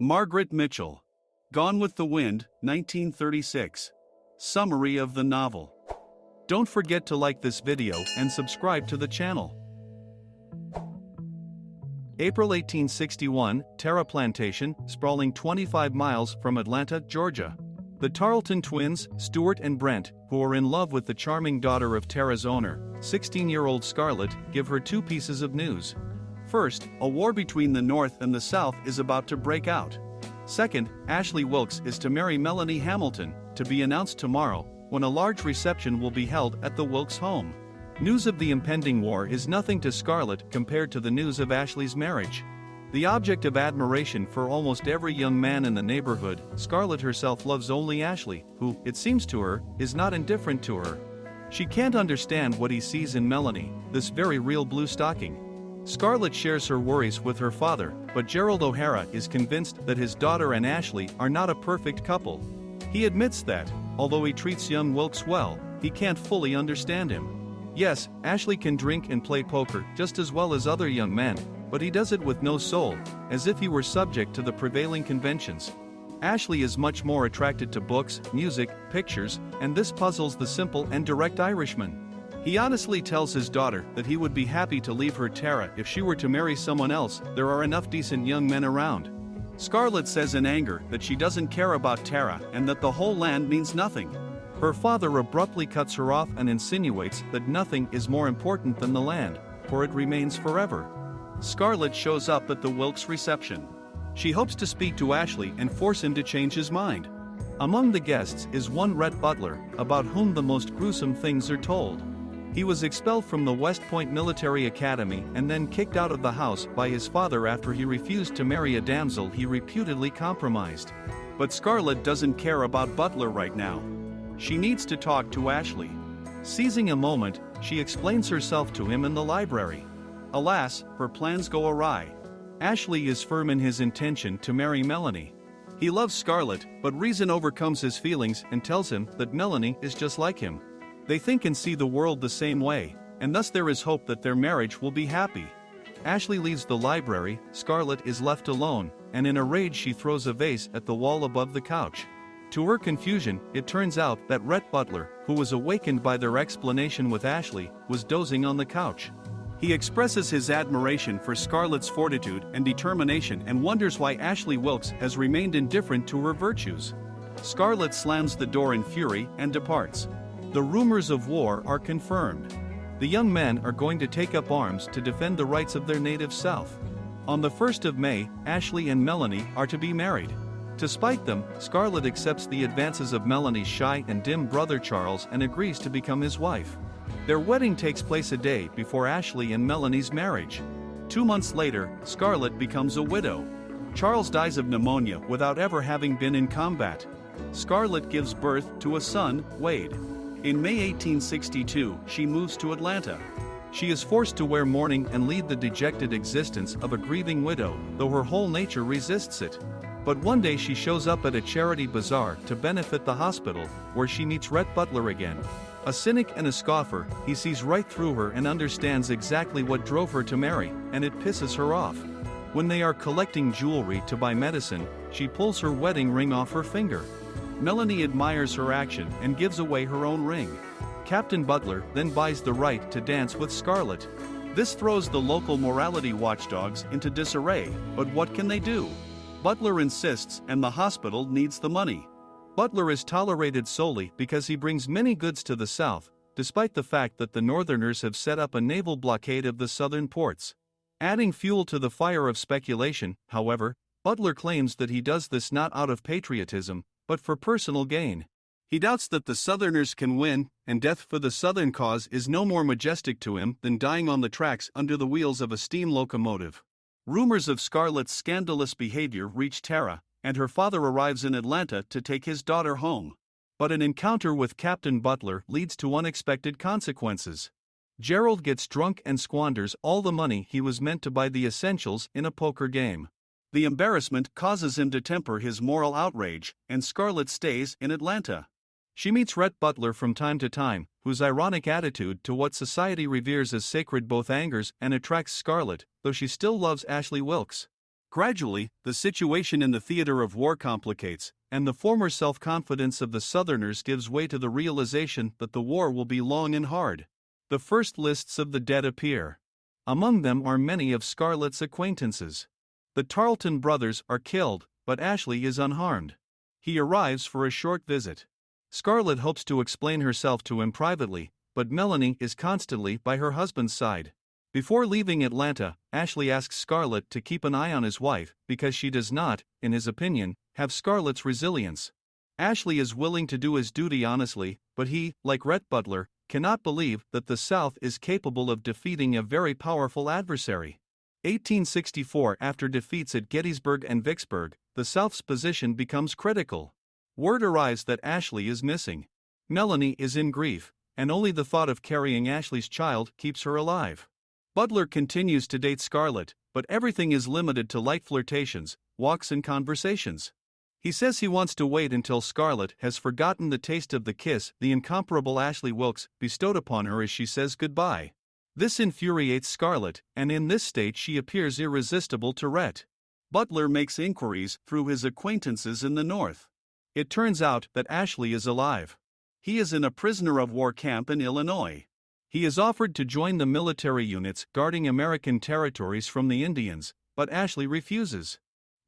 Margaret Mitchell. Gone with the Wind, 1936. Summary of the novel. Don't forget to like this video and subscribe to the channel. April 1861, Tara Plantation, sprawling 25 miles from Atlanta, Georgia. The Tarleton twins, Stuart and Brent, who are in love with the charming daughter of Tara's owner, 16-year-old Scarlett, give her two pieces of news. First, a war between the North and the South is about to break out. Second, Ashley Wilkes is to marry Melanie Hamilton, to be announced tomorrow, when a large reception will be held at the Wilkes home. News of the impending war is nothing to Scarlett compared to the news of Ashley's marriage. The object of admiration for almost every young man in the neighborhood, Scarlett herself loves only Ashley, who, it seems to her, is not indifferent to her. She can't understand what he sees in Melanie, this very real blue stocking. Scarlett shares her worries with her father, but Gerald O'Hara is convinced that his daughter and Ashley are not a perfect couple. He admits that, although he treats young Wilkes well, he can't fully understand him. Yes, Ashley can drink and play poker just as well as other young men, but he does it with no soul, as if he were subject to the prevailing conventions. Ashley is much more attracted to books, music, pictures, and this puzzles the simple and direct Irishman. He honestly tells his daughter that he would be happy to leave her Tara if she were to marry someone else. There are enough decent young men around. Scarlett says in anger that she doesn't care about Tara and that the whole land means nothing. Her father abruptly cuts her off and insinuates that nothing is more important than the land, for it remains forever. Scarlett shows up at the Wilkes reception. She hopes to speak to Ashley and force him to change his mind. Among the guests is one Rhett Butler, about whom the most gruesome things are told. He was expelled from the West Point Military Academy and then kicked out of the house by his father after he refused to marry a damsel he reputedly compromised. But Scarlett doesn't care about Butler right now. She needs to talk to Ashley. Seizing a moment, she explains herself to him in the library. Alas, her plans go awry. Ashley is firm in his intention to marry Melanie. He loves Scarlett, but reason overcomes his feelings and tells him that Melanie is just like him. They think and see the world the same way, and thus there is hope that their marriage will be happy. Ashley leaves the library, Scarlett is left alone, and in a rage she throws a vase at the wall above the couch. To her confusion, it turns out that Rhett Butler, who was awakened by their explanation with Ashley, was dozing on the couch. He expresses his admiration for Scarlett's fortitude and determination and wonders why Ashley Wilkes has remained indifferent to her virtues. Scarlett slams the door in fury and departs. The rumors of war are confirmed. The young men are going to take up arms to defend the rights of their native South. On the 1st of May, Ashley and Melanie are to be married. To spite them, Scarlett accepts the advances of Melanie's shy and dim brother Charles and agrees to become his wife. Their wedding takes place a day before Ashley and Melanie's marriage. 2 months later, Scarlett becomes a widow. Charles dies of pneumonia without ever having been in combat. Scarlett gives birth to a son, Wade. In May 1862, she moves to Atlanta. She is forced to wear mourning and lead the dejected existence of a grieving widow, though her whole nature resists it. But one day she shows up at a charity bazaar to benefit the hospital, where she meets Rhett Butler again. A cynic and a scoffer, he sees right through her and understands exactly what drove her to marry, and it pisses her off. When they are collecting jewelry to buy medicine, she pulls her wedding ring off her finger. Melanie admires her action and gives away her own ring. Captain Butler then buys the right to dance with Scarlett. This throws the local morality watchdogs into disarray, but what can they do? Butler insists and the hospital needs the money. Butler is tolerated solely because he brings many goods to the South, despite the fact that the Northerners have set up a naval blockade of the southern ports. Adding fuel to the fire of speculation, however, Butler claims that he does this not out of patriotism, but for personal gain. He doubts that the Southerners can win, and death for the Southern cause is no more majestic to him than dying on the tracks under the wheels of a steam locomotive. Rumors of Scarlett's scandalous behavior reach Tara, and her father arrives in Atlanta to take his daughter home. But an encounter with Captain Butler leads to unexpected consequences. Gerald gets drunk and squanders all the money he was meant to buy the essentials in a poker game. The embarrassment causes him to temper his moral outrage, and Scarlett stays in Atlanta. She meets Rhett Butler from time to time, whose ironic attitude to what society reveres as sacred both angers and attracts Scarlett, though she still loves Ashley Wilkes. Gradually, the situation in the theater of war complicates, and the former self-confidence of the Southerners gives way to the realization that the war will be long and hard. The first lists of the dead appear. Among them are many of Scarlett's acquaintances. The Tarleton brothers are killed, but Ashley is unharmed. He arrives for a short visit. Scarlett hopes to explain herself to him privately, but Melanie is constantly by her husband's side. Before leaving Atlanta, Ashley asks Scarlett to keep an eye on his wife because she does not, in his opinion, have Scarlett's resilience. Ashley is willing to do his duty honestly, but he, like Rhett Butler, cannot believe that the South is capable of defeating a very powerful adversary. 1864. After defeats at Gettysburg and Vicksburg, the South's position becomes critical. Word arrives that Ashley is missing. Melanie is in grief, and only the thought of carrying Ashley's child keeps her alive. Butler continues to date Scarlett, but everything is limited to light flirtations, walks and conversations. He says he wants to wait until Scarlett has forgotten the taste of the kiss the incomparable Ashley Wilkes bestowed upon her as she says goodbye. This infuriates Scarlett, and in this state she appears irresistible to Rhett. Butler makes inquiries through his acquaintances in the North. It turns out that Ashley is alive. He is in a prisoner of war camp in Illinois. He is offered to join the military units guarding American territories from the Indians, but Ashley refuses.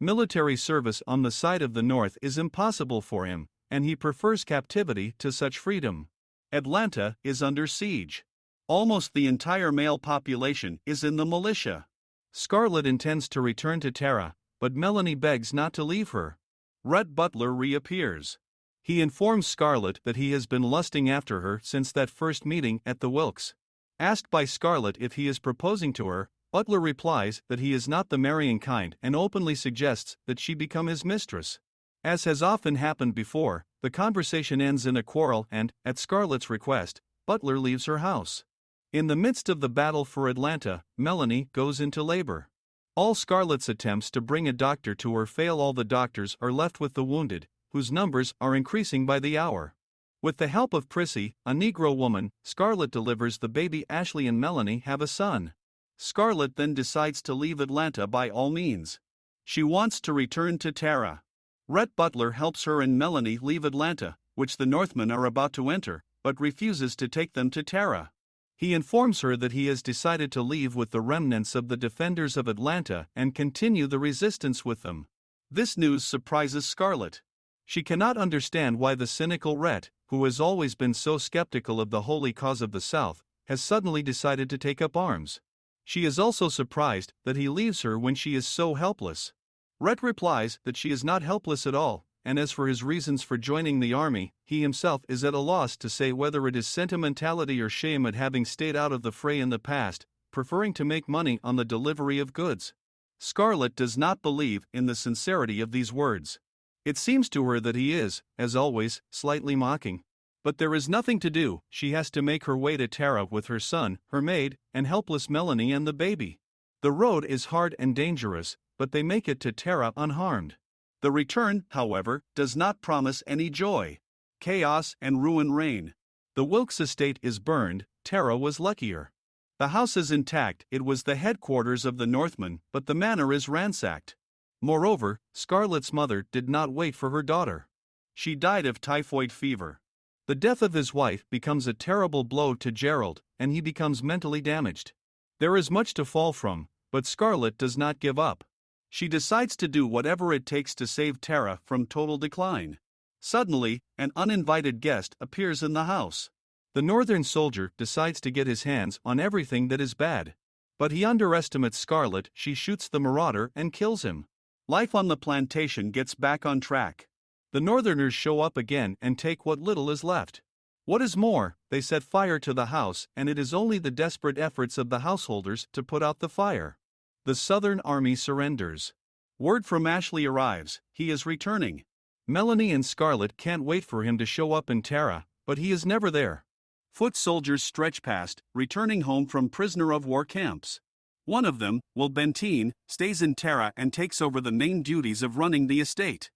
Military service on the side of the North is impossible for him, and he prefers captivity to such freedom. Atlanta is under siege. Almost the entire male population is in the militia. Scarlett intends to return to Tara, but Melanie begs not to leave her. Rhett Butler reappears. He informs Scarlett that he has been lusting after her since that first meeting at the Wilkes. Asked by Scarlett if he is proposing to her, Butler replies that he is not the marrying kind and openly suggests that she become his mistress. As has often happened before, the conversation ends in a quarrel and, at Scarlett's request, Butler leaves her house. In the midst of the battle for Atlanta, Melanie goes into labor. All Scarlett's attempts to bring a doctor to her fail. All the doctors are left with the wounded, whose numbers are increasing by the hour. With the help of Prissy, a Negro woman, Scarlett delivers the baby. Ashley and Melanie have a son. Scarlett then decides to leave Atlanta by all means. She wants to return to Tara. Rhett Butler helps her and Melanie leave Atlanta, which the Northmen are about to enter, but refuses to take them to Tara. He informs her that he has decided to leave with the remnants of the defenders of Atlanta and continue the resistance with them. This news surprises Scarlett. She cannot understand why the cynical Rhett, who has always been so skeptical of the holy cause of the South, has suddenly decided to take up arms. She is also surprised that he leaves her when she is so helpless. Rhett replies that she is not helpless at all, and as for his reasons for joining the army, he himself is at a loss to say whether it is sentimentality or shame at having stayed out of the fray in the past, preferring to make money on the delivery of goods. Scarlett does not believe in the sincerity of these words. It seems to her that he is, as always, slightly mocking. But there is nothing to do. She has to make her way to Tara with her son, her maid, and helpless Melanie and the baby. The road is hard and dangerous, but they make it to Tara unharmed. The return, however, does not promise any joy. Chaos and ruin reign. The Wilkes estate is burned. Tara was luckier. The house is intact. It was the headquarters of the Northmen, but the manor is ransacked. Moreover, Scarlett's mother did not wait for her daughter. She died of typhoid fever. The death of his wife becomes a terrible blow to Gerald, and he becomes mentally damaged. There is much to fall from, but Scarlett does not give up. She decides to do whatever it takes to save Tara from total decline. Suddenly, an uninvited guest appears in the house. The Northern soldier decides to get his hands on everything that is bad. But he underestimates Scarlett. She shoots the marauder and kills him. Life on the plantation gets back on track. The Northerners show up again and take what little is left. What is more, they set fire to the house, and it is only the desperate efforts of the householders to put out the fire. The Southern army surrenders. Word from Ashley arrives. He is returning. Melanie and Scarlett can't wait for him to show up in Tara, but he is never there. Foot soldiers stretch past, returning home from prisoner of war camps. One of them, Will Benteen, stays in Tara and takes over the main duties of running the estate.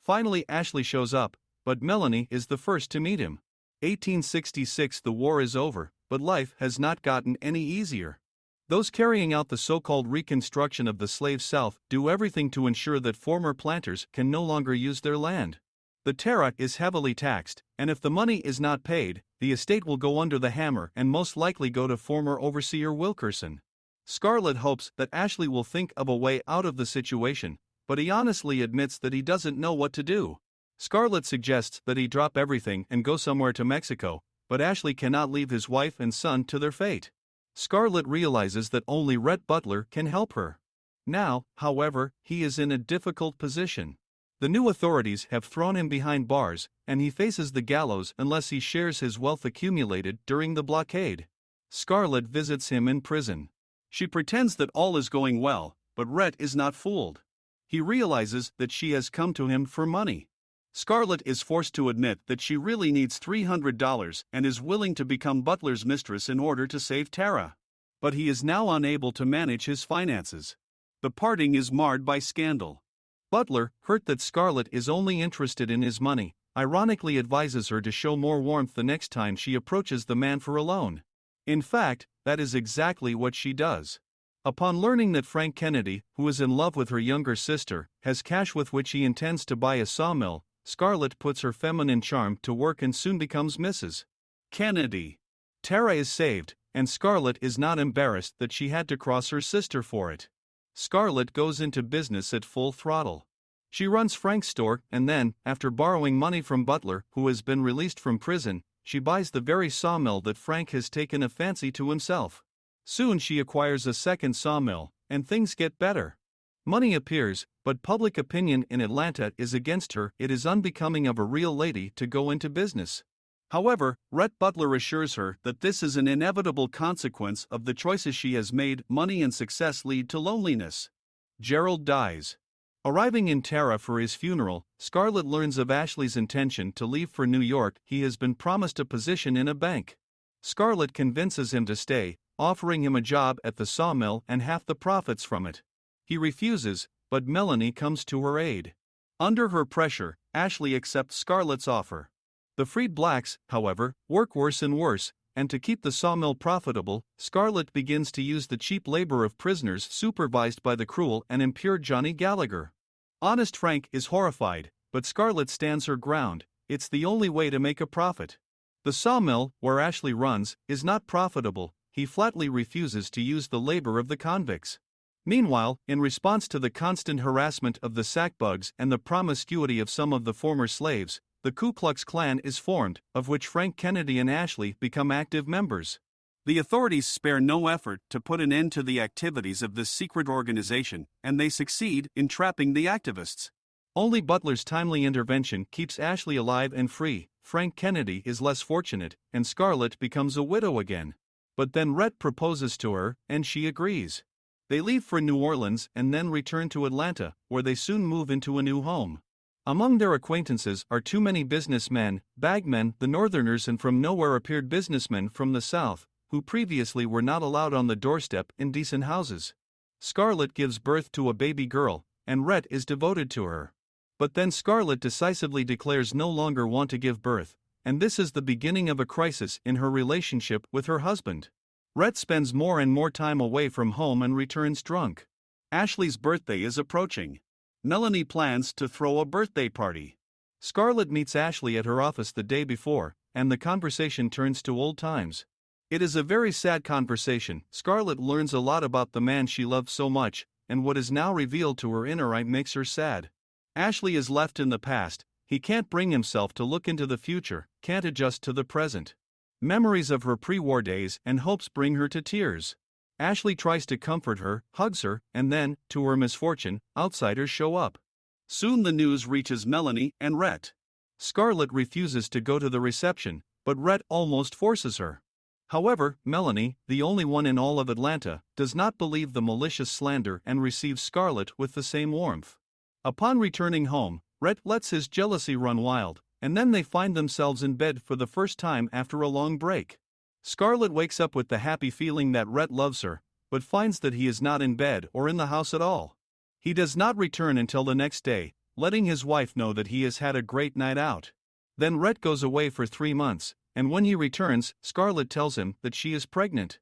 Finally, Ashley shows up, but Melanie is the first to meet him. 1866. The war is over, but life has not gotten any easier. Those carrying out the so-called Reconstruction of the slave South do everything to ensure that former planters can no longer use their land. The Tara is heavily taxed, and if the money is not paid, the estate will go under the hammer and most likely go to former overseer Wilkerson. Scarlett hopes that Ashley will think of a way out of the situation, but he honestly admits that he doesn't know what to do. Scarlett suggests that he drop everything and go somewhere to Mexico, but Ashley cannot leave his wife and son to their fate. Scarlett realizes that only Rhett Butler can help her. Now, however, he is in a difficult position. The new authorities have thrown him behind bars, and he faces the gallows unless he shares his wealth accumulated during the blockade. Scarlett visits him in prison. She pretends that all is going well, but Rhett is not fooled. He realizes that she has come to him for money. Scarlett is forced to admit that she really needs $300 and is willing to become Butler's mistress in order to save Tara. But he is now unable to manage his finances. The parting is marred by scandal. Butler, hurt that Scarlett is only interested in his money, ironically advises her to show more warmth the next time she approaches the man for a loan. In fact, that is exactly what she does. Upon learning that Frank Kennedy, who is in love with her younger sister, has cash with which he intends to buy a sawmill, Scarlett puts her feminine charm to work and soon becomes Mrs. Kennedy. Tara is saved, and Scarlett is not embarrassed that she had to cross her sister for it. Scarlett goes into business at full throttle. She runs Frank's store and then, after borrowing money from Butler, who has been released from prison, she buys the very sawmill that Frank has taken a fancy to himself. Soon she acquires a second sawmill, and things get better. Money appears, but public opinion in Atlanta is against her. It is unbecoming of a real lady to go into business. However, Rhett Butler assures her that this is an inevitable consequence of the choices she has made. Money and success lead to loneliness. Gerald dies. Arriving in Tara for his funeral, Scarlett learns of Ashley's intention to leave for New York. He has been promised a position in a bank. Scarlett convinces him to stay, offering him a job at the sawmill and half the profits from it. He refuses, but Melanie comes to her aid. Under her pressure, Ashley accepts Scarlett's offer. The freed blacks, however, work worse and worse, and to keep the sawmill profitable, Scarlett begins to use the cheap labor of prisoners supervised by the cruel and impure Johnny Gallagher. Honest Frank is horrified, but Scarlett stands her ground. It's the only way to make a profit. The sawmill, where Ashley runs, is not profitable. He flatly refuses to use the labor of the convicts. Meanwhile, in response to the constant harassment of the sackbugs and the promiscuity of some of the former slaves, the Ku Klux Klan is formed, of which Frank Kennedy and Ashley become active members. The authorities spare no effort to put an end to the activities of this secret organization, and they succeed in trapping the activists. Only Butler's timely intervention keeps Ashley alive and free. Frank Kennedy is less fortunate, and Scarlett becomes a widow again. But then Rhett proposes to her, and she agrees. They leave for New Orleans and then return to Atlanta, where they soon move into a new home. Among their acquaintances are too many businessmen, bagmen, the Northerners, and from nowhere appeared businessmen from the South, who previously were not allowed on the doorstep in decent houses. Scarlett gives birth to a baby girl, and Rhett is devoted to her. But then Scarlett decisively declares no longer want to give birth, and this is the beginning of a crisis in her relationship with her husband. Rhett spends more and more time away from home and returns drunk. Ashley's birthday is approaching. Melanie plans to throw a birthday party. Scarlett meets Ashley at her office the day before, and the conversation turns to old times. It is a very sad conversation. Scarlett learns a lot about the man she loved so much, and what is now revealed to her inner eye makes her sad. Ashley is left in the past. He can't bring himself to look into the future, can't adjust to the present. Memories of her pre-war days and hopes bring her to tears. Ashley tries to comfort her, hugs her, and then, to her misfortune, outsiders show up. Soon the news reaches Melanie and Rhett. Scarlett refuses to go to the reception, but Rhett almost forces her. However, Melanie, the only one in all of Atlanta, does not believe the malicious slander and receives Scarlett with the same warmth. Upon returning home, Rhett lets his jealousy run wild, and then they find themselves in bed for the first time after a long break. Scarlett wakes up with the happy feeling that Rhett loves her, but finds that he is not in bed or in the house at all. He does not return until the next day, letting his wife know that he has had a great night out. Then Rhett goes away for 3 months, and when he returns, Scarlett tells him that she is pregnant.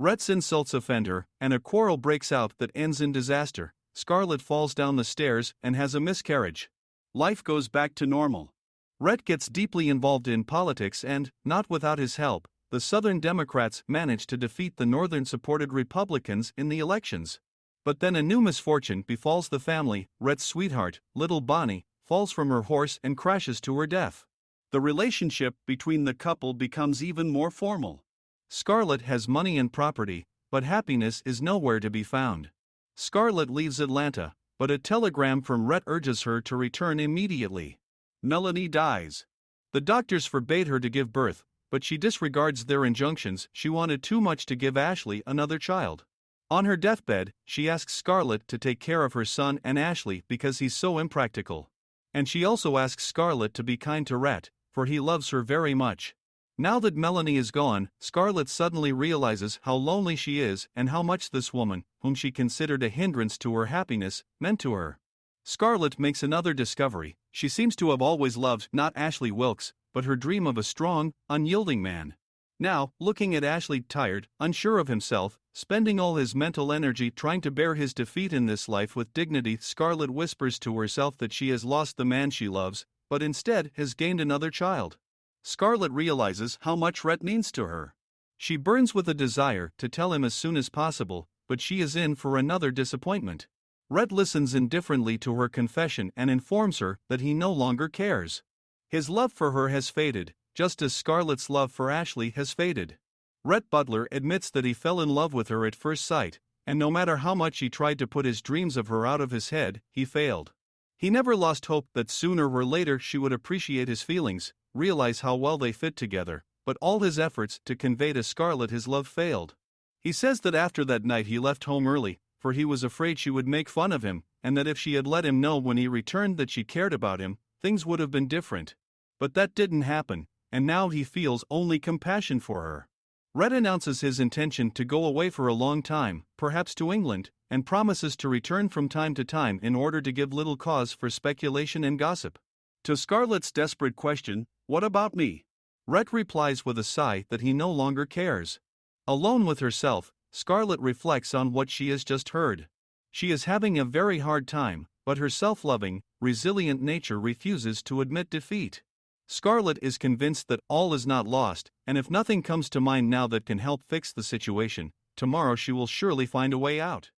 Rhett's insults offend her, and a quarrel breaks out that ends in disaster. Scarlett falls down the stairs and has a miscarriage. Life goes back to normal. Rhett gets deeply involved in politics and, not without his help, the Southern Democrats manage to defeat the Northern-supported Republicans in the elections. But then a new misfortune befalls the family. Rhett's sweetheart, little Bonnie, falls from her horse and crashes to her death. The relationship between the couple becomes even more formal. Scarlett has money and property, but happiness is nowhere to be found. Scarlett leaves Atlanta, but a telegram from Rhett urges her to return immediately. Melanie dies. The doctors forbade her to give birth, but she disregards their injunctions. She wanted too much to give Ashley another child. On her deathbed, she asks Scarlett to take care of her son and Ashley because he's so impractical. And she also asks Scarlett to be kind to Rhett, for he loves her very much. Now that Melanie is gone, Scarlett suddenly realizes how lonely she is and how much this woman, whom she considered a hindrance to her happiness, meant to her. Scarlett makes another discovery. She seems to have always loved not Ashley Wilkes, but her dream of a strong, unyielding man. Now, looking at Ashley tired, unsure of himself, spending all his mental energy trying to bear his defeat in this life with dignity, Scarlett whispers to herself that she has lost the man she loves, but instead has gained another child. Scarlett realizes how much Rhett means to her. She burns with a desire to tell him as soon as possible, but she is in for another disappointment. Rhett listens indifferently to her confession and informs her that he no longer cares. His love for her has faded, just as Scarlett's love for Ashley has faded. Rhett Butler admits that he fell in love with her at first sight, and no matter how much he tried to put his dreams of her out of his head, he failed. He never lost hope that sooner or later she would appreciate his feelings, realize how well they fit together, but all his efforts to convey to Scarlett his love failed. He says that after that night he left home early, for he was afraid she would make fun of him, and that if she had let him know when he returned that she cared about him, things would have been different. But that didn't happen, and now he feels only compassion for her. Rhett announces his intention to go away for a long time, perhaps to England, and promises to return from time to time in order to give little cause for speculation and gossip. To Scarlett's desperate question, "What about me?" Rhett replies with a sigh that he no longer cares. Alone with herself, Scarlett reflects on what she has just heard. She is having a very hard time, but her self-loving, resilient nature refuses to admit defeat. Scarlett is convinced that all is not lost, and if nothing comes to mind now that can help fix the situation, tomorrow she will surely find a way out.